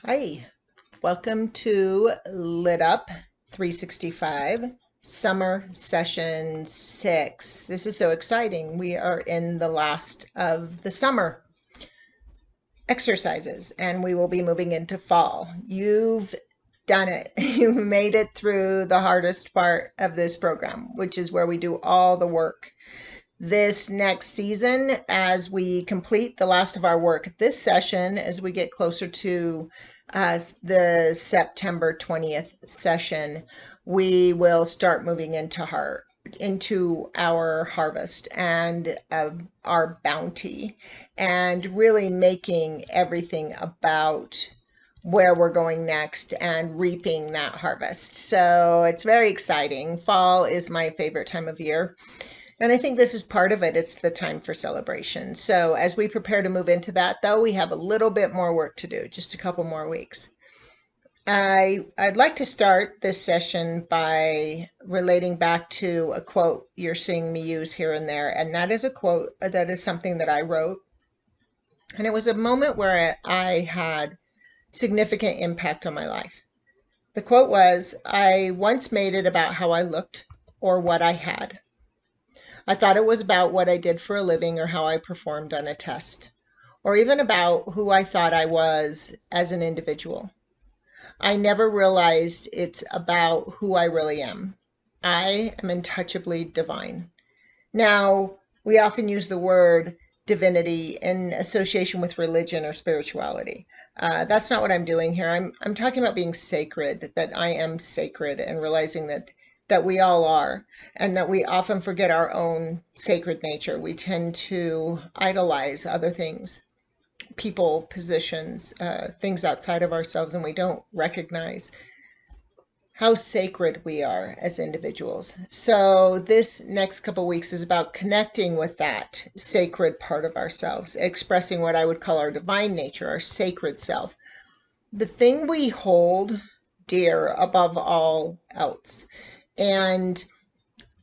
Hi, welcome to LiTup 365, Summer Session 6. This is so exciting. We are in the last of the summer exercises, and we will be moving into fall. You've done it. You've made it through the hardest part of this program, which is where we do all the work. This next season, as we complete the last of our work this session, as we get closer to the September 20th session, we will start moving into our harvest and our bounty, and really making everything about where we're going next and reaping that harvest. So it's very exciting. Fall is my favorite time of year. And I think this is part of it. It's the time for celebration. So as we prepare to move into that, though, we have a little bit more work to do, just a couple more weeks. I'd like to start this session by relating back to a quote you're seeing me use here and there. And that is a quote that is something that I wrote. And it was a moment where I had significant impact on my life. The quote was, "I once made it about how I looked or what I had. I thought it was about what I did for a living or how I performed on a test, or even about who I thought I was as an individual. I never realized it's about who I really am. I am untouchably divine." Now, we often use the word divinity in association with religion or spirituality. That's not what I'm doing here. I'm talking about being sacred, that I am sacred, and realizing that we all are, and that we often forget our own sacred nature. We tend to idolize other things, people, positions, things outside of ourselves, and we don't recognize how sacred we are as individuals. So this next couple weeks is about connecting with that sacred part of ourselves, expressing what I would call our divine nature, our sacred self, the thing we hold dear above all else. And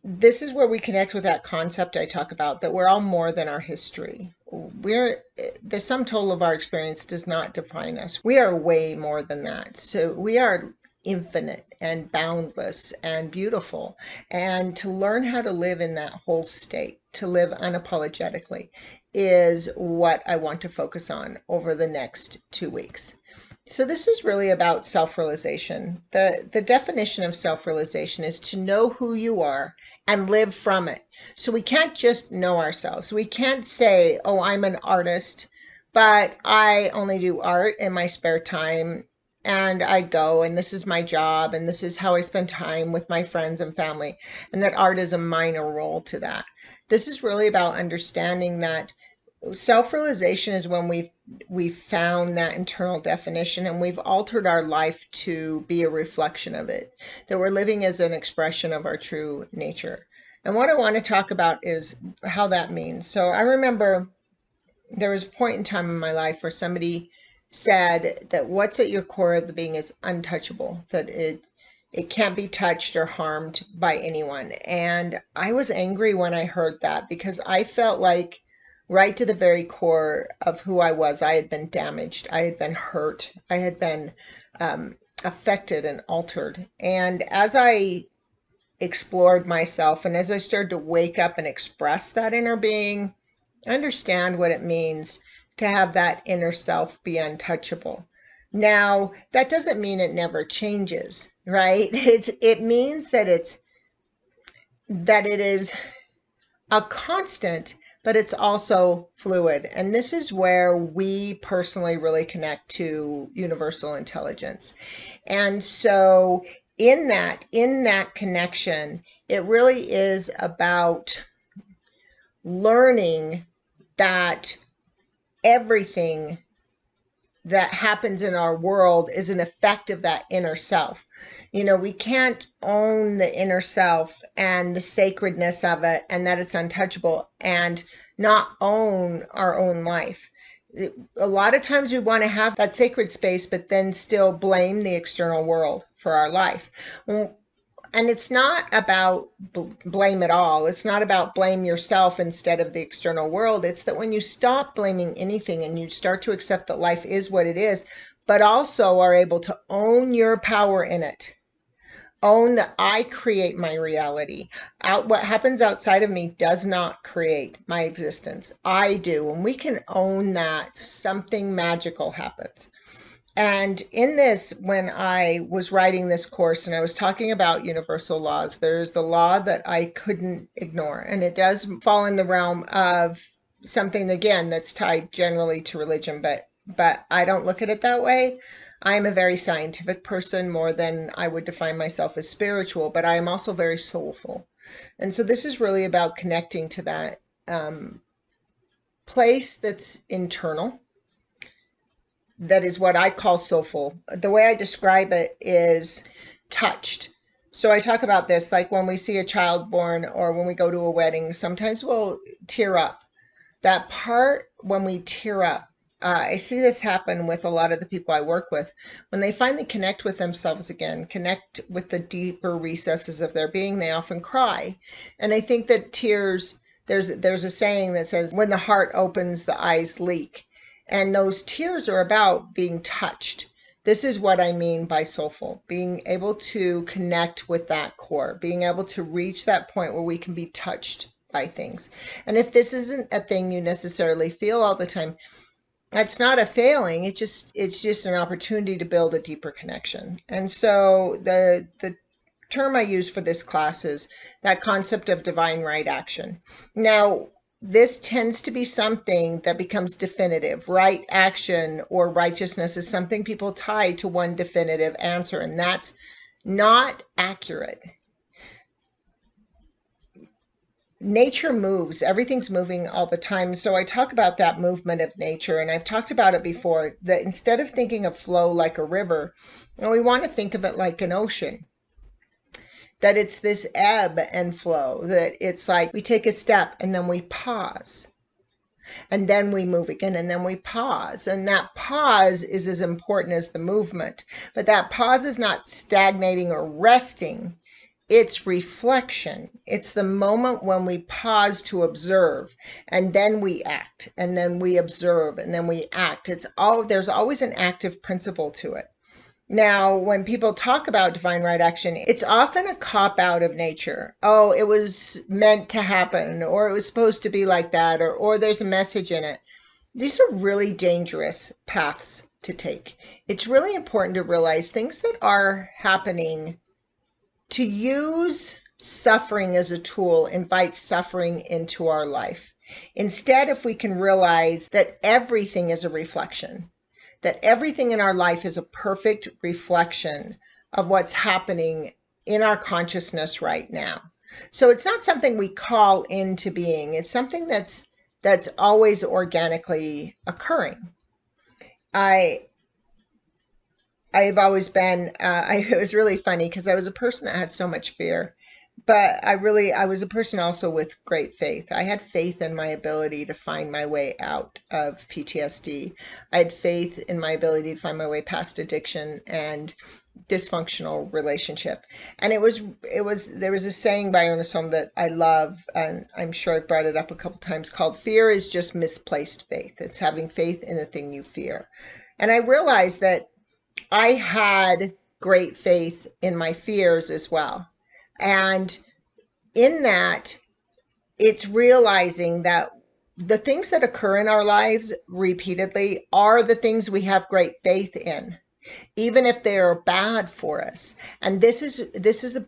this is where we connect with that concept I talk about, that we're all more than our history. The sum total of our experience does not define us. We are way more than that. So we are infinite and boundless and beautiful. And to learn how to live in that whole state, to live unapologetically, is what I want to focus on over the next 2 weeks. So this is really about self-realization. The definition of self-realization is to know who you are and live from it. So we can't just know ourselves. We can't say, oh, I'm an artist, but I only do art in my spare time, and I go, and this is my job, and this is how I spend time with my friends and family, and that art is a minor role to that. This is really about understanding that self-realization is when we've found that internal definition, and we've altered our life to be a reflection of it, that we're living as an expression of our true nature. And what I want to talk about is how that means. So I remember there was a point in time in my life where somebody said that what's at your core of the being is untouchable, that it can't be touched or harmed by anyone. And I was angry when I heard that, because I felt like right to the very core of who I was, I had been damaged, I had been hurt, I had been affected and altered. And as I explored myself, and as I started to wake up and express that inner being, understand what it means to have that inner self be untouchable. Now, that doesn't mean it never changes, right? It means that it is a constant, but it's also fluid. And this is where we personally really connect to universal intelligence. And so in that connection, it really is about learning that everything that happens in our world is an effect of that inner self. You know, we can't own the inner self and the sacredness of it, and that it's untouchable, and not own our own life. A lot of times we want to have that sacred space, but then still blame the external world for our life. And it's not about blame at all. It's not about blame yourself instead of the external world. It's that when you stop blaming anything and you start to accept that life is what it is, but also are able to own your power in it. Own that I create my reality. What happens outside of me does not create my existence. I do. And we can own that, something magical happens. And in this, when I was writing this course and I was talking about universal laws, there's the law that I couldn't ignore. And it does fall in the realm of something, again, that's tied generally to religion, but I don't look at it that way. I'm a very scientific person, more than I would define myself as spiritual, but I am also very soulful. And so this is really about connecting to that place that's internal. That is what I call soulful. The way I describe it is touched. So I talk about this, like when we see a child born or when we go to a wedding, sometimes we'll tear up. That part when we tear up, I see this happen with a lot of the people I work with. When they finally connect with themselves again, connect with the deeper recesses of their being, they often cry. And I think that tears, there's a saying that says, when the heart opens, the eyes leak. And those tears are about being touched. This is what I mean by soulful, being able to connect with that core, being able to reach that point where we can be touched by things. And if this isn't a thing you necessarily feel all the time, that's not a failing. It's just an opportunity to build a deeper connection. And so the term I use for this class is that concept of divine right action. Now, this tends to be something that becomes definitive. Right action or righteousness is something people tie to one definitive answer, and that's not accurate. Nature moves. Everything's moving all the time. So I talk about that movement of nature, and I've talked about it before, that instead of thinking of flow like a river, we want to think of it like an ocean. That it's this ebb and flow, that it's like we take a step and then we pause. And then we move again and then we pause. And that pause is as important as the movement. But that pause is not stagnating or resting. It's reflection. It's the moment when we pause to observe, and then we act, and then we observe, and then we act. There's always an active principle to it. Now, when people talk about divine right action, it's often a cop-out of nature. Oh, it was meant to happen, or it was supposed to be like that, or there's a message in it. These are really dangerous paths to take. It's really important to realize things that are happening. To use suffering as a tool invites suffering into our life. Instead, if we can realize that everything is a reflection, that everything in our life is a perfect reflection of what's happening in our consciousness right now. So it's not something we call into being. It's something that's always organically occurring. I've always been, it was really funny because I was a person that had so much fear, but I was a person also with great faith. I had faith in my ability to find my way out of PTSD. I had faith in my ability to find my way past addiction and dysfunctional relationship. And there was a saying by Ernest Holmes that I love, and I'm sure I've brought it up a couple times, called fear is just misplaced faith. It's having faith in the thing you fear. And I realized that I had great faith in my fears as well. And in that, it's realizing that the things that occur in our lives repeatedly are the things we have great faith in, even if they are bad for us. And this is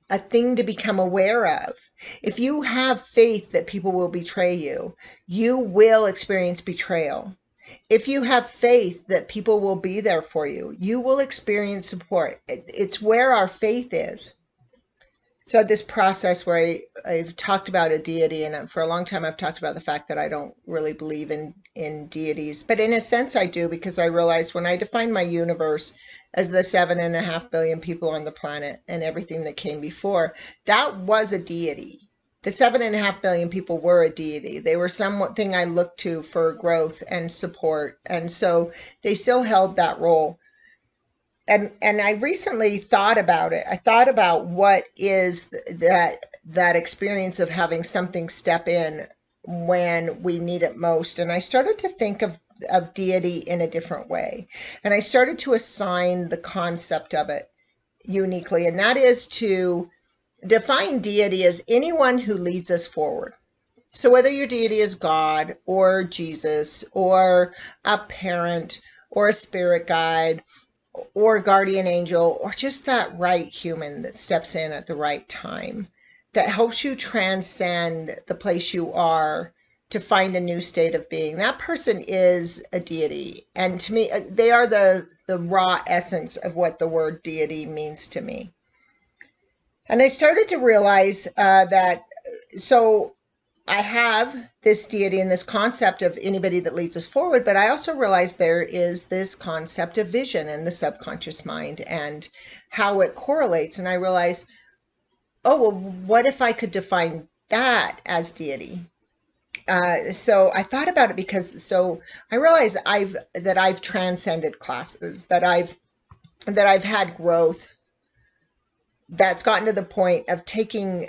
a thing to become aware of. If you have faith that people will betray you, you will experience betrayal. If you have faith that people will be there for you, you will experience support. It's where our faith is. So this process where I've talked about a deity, and for a long time I've talked about the fact that I don't really believe in deities. But in a sense I do, because I realized when I defined my universe as the 7.5 billion people on the planet and everything that came before, that was a deity. The 7.5 billion people were a deity. They were something I looked to for growth and support. And so they still held that role. And I recently thought about it. I thought about what is that experience of having something step in when we need it most. And I started to think of of deity in a different way. And I started to assign the concept of it uniquely, and that is to define deity as anyone who leads us forward. So whether your deity is God or Jesus or a parent or a spirit guide or guardian angel or just that right human that steps in at the right time, that helps you transcend the place you are to find a new state of being, that person is a deity. And to me, they are the raw essence of what the word deity means to me. And I started to realize so I have this deity and this concept of anybody that leads us forward, but I also realized there is this concept of vision in the subconscious mind and how it correlates. And I realized, oh, well, what if I could define that as deity? So I thought about it so I realized that I've transcended classes, that I've had growth that's gotten to the point of taking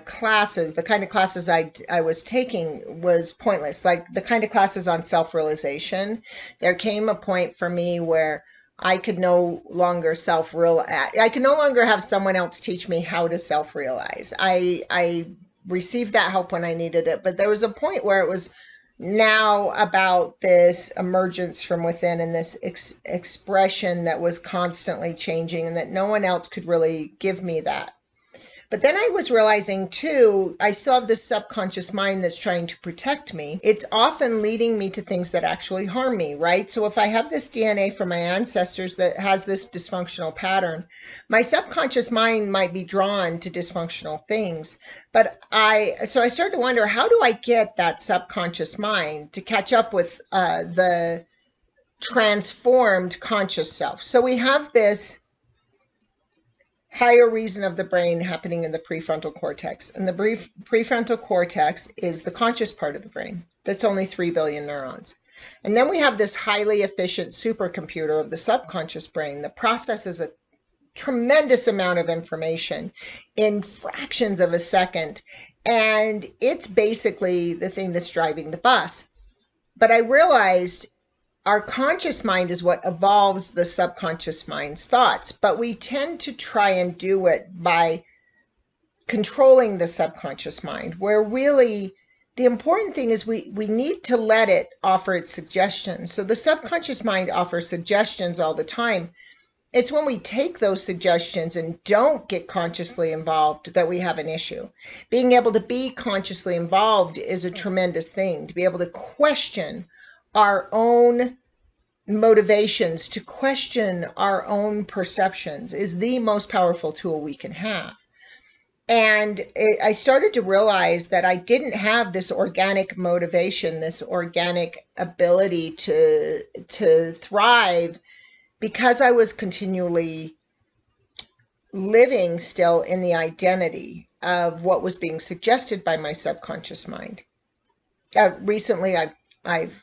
classes. The kind of classes I was taking was pointless, like the kind of classes on self-realization. There came a point for me where I could no longer I could no longer have someone else teach me how to self-realize. I received that help when I needed it, but there was a point where it was now about this emergence from within and this expression that was constantly changing, and that no one else could really give me that. But then I was realizing too, I still have this subconscious mind that's trying to protect me. It's often leading me to things that actually harm me, right? So if I have this DNA from my ancestors that has this dysfunctional pattern, my subconscious mind might be drawn to dysfunctional things. So I started to wonder, how do I get that subconscious mind to catch up with the transformed conscious self? So we have this higher reason of the brain happening in the prefrontal cortex. And the prefrontal cortex is the conscious part of the brain. That's only 3 billion neurons. And then we have this highly efficient supercomputer of the subconscious brain that processes a tremendous amount of information in fractions of a second. And it's basically the thing that's driving the bus. But I realized our conscious mind is what evolves the subconscious mind's thoughts, but we tend to try and do it by controlling the subconscious mind, where really the important thing is we need to let it offer its suggestions. So the subconscious mind offers suggestions all the time. It's when we take those suggestions and don't get consciously involved that we have an issue. Being able to be consciously involved is a tremendous thing, to be able to question our own motivations, to question our own perceptions is the most powerful tool we can have. And I started to realize that I didn't have this organic motivation, this organic ability to thrive, because I was continually living still in the identity of what was being suggested by my subconscious mind. Recently, I've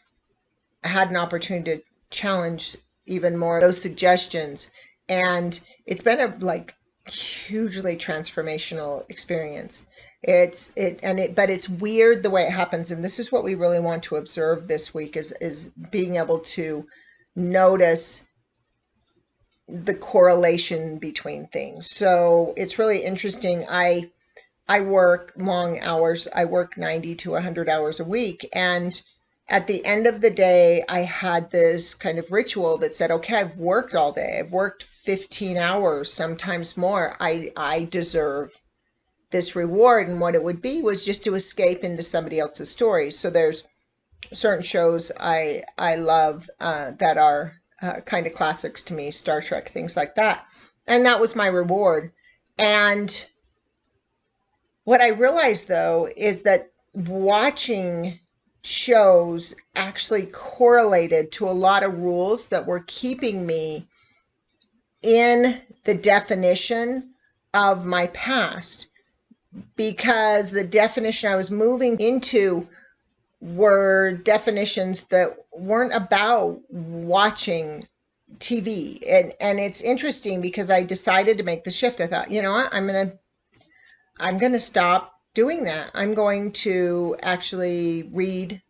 had an opportunity to challenge even more those suggestions, and it's been a hugely transformational experience. But it's weird the way it happens, and this is what we really want to observe this week is being able to notice the correlation between things. So it's really interesting. I work long hours. I work 90 to 100 hours a week, and at the end of the day, I had this kind of ritual that said, okay, I've worked all day. I've worked 15 hours, sometimes more. I deserve this reward. And what it would be was just to escape into somebody else's story. So there's certain shows I love that are kind of classics to me, Star Trek, things like that. And that was my reward. And what I realized, though, is that watching shows actually correlated to a lot of rules that were keeping me in the definition of my past, because the definition I was moving into were definitions that weren't about watching TV. And it's interesting because I decided to make the shift. I thought, you know what, I'm going to stop doing that. I'm going to actually read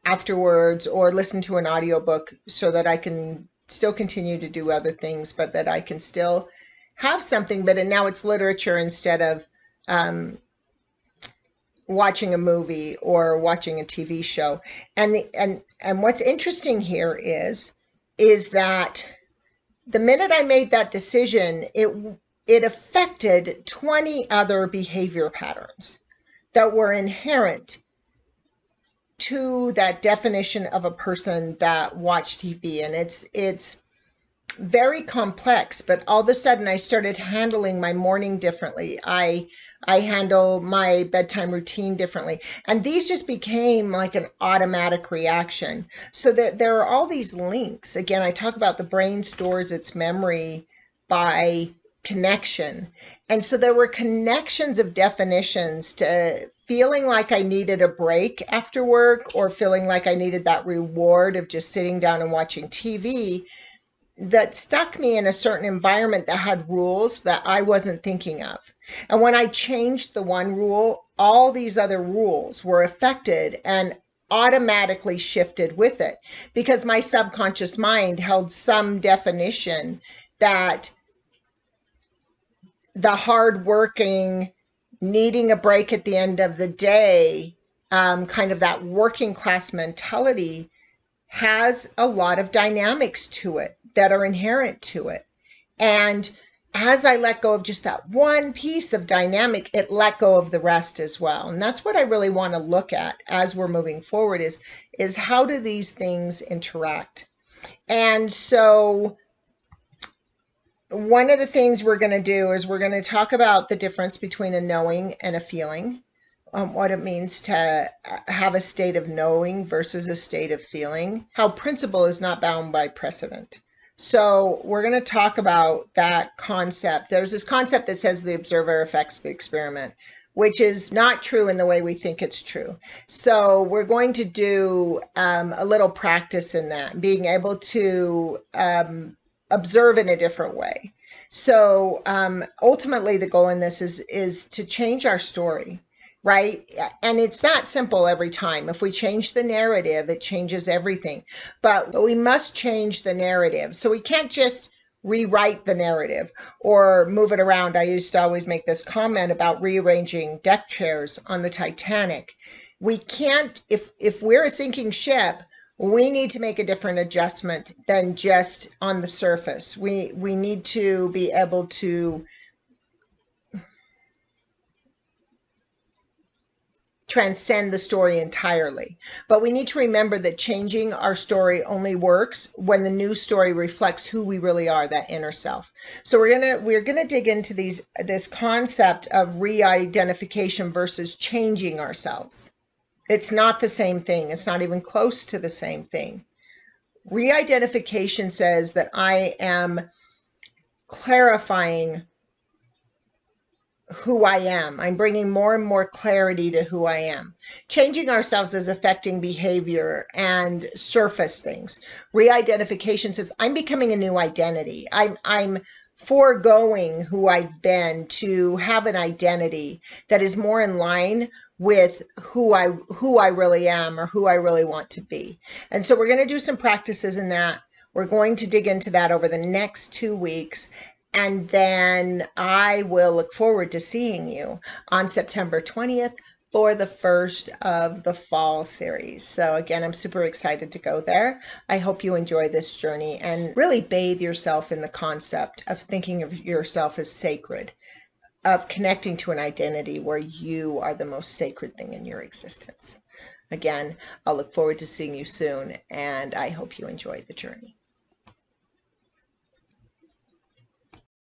afterwards, or listen to an audiobook so that I can still continue to do other things, but that I can still have something, but now it's literature instead of watching a movie or watching a TV show. And what's interesting here is that the minute I made that decision, it affected 20 other behavior patterns that were inherent to that definition of a person that watched TV. And it's very complex, but all of a sudden I started handling my morning differently. I handle my bedtime routine differently. And these just became like an automatic reaction. So there are all these links. Again, I talk about the brain stores its memory by connection. And so there were connections of definitions to feeling like I needed a break after work, or feeling like I needed that reward of just sitting down and watching TV, that stuck me in a certain environment that had rules that I wasn't thinking of. And when I changed the one rule, all these other rules were affected and automatically shifted with it, because my subconscious mind held some definition that the hardworking, needing a break at the end of the day, kind of that working class mentality, has a lot of dynamics to it that are inherent to it. And as I let go of just that one piece of dynamic, it let go of the rest as well. And that's what I really want to look at as we're moving forward, is how do these things interact? And so one of the things we're going to do is we're going to talk about the difference between a knowing and a feeling, what it means to have a state of knowing versus a state of feeling, how principle is not bound by precedent. So we're going to talk about that concept. There's this concept that says the observer affects the experiment, which is not true in the way we think it's true. So we're going to do a little practice in that, being able to observe in a different way. So ultimately the goal in this is to change our story, right? And it's that simple every time. If we change the narrative, it changes everything. But we must change the narrative. So we can't just rewrite the narrative or move it around. I used to always make this comment about rearranging deck chairs on the Titanic. We can't, if we're a sinking ship, we need to make a different adjustment than just on the surface. We need to be able to transcend the story entirely. But we need to remember that changing our story only works when the new story reflects who we really are, that inner self. So we're gonna dig into this concept of re-identification versus changing ourselves. It's not the same thing. It's not even close to the same thing. Re-identification says that I am clarifying who I am. I'm bringing more and more clarity to who I am. Changing ourselves is affecting behavior and surface things. Re-identification says I'm becoming a new identity. I'm foregoing who I've been to have an identity that is more in line with who I really am, or who I really want to be. And so we're going to do some practices in that. We're going to dig into that over the next 2 weeks. And then I will look forward to seeing you on September 20th for the first of the fall series. So again, I'm super excited to go there. I hope you enjoy this journey and really bathe yourself in the concept of thinking of yourself as sacred, of connecting to an identity where you are the most sacred thing in your existence. Again, I'll look forward to seeing you soon, and I hope you enjoy the journey.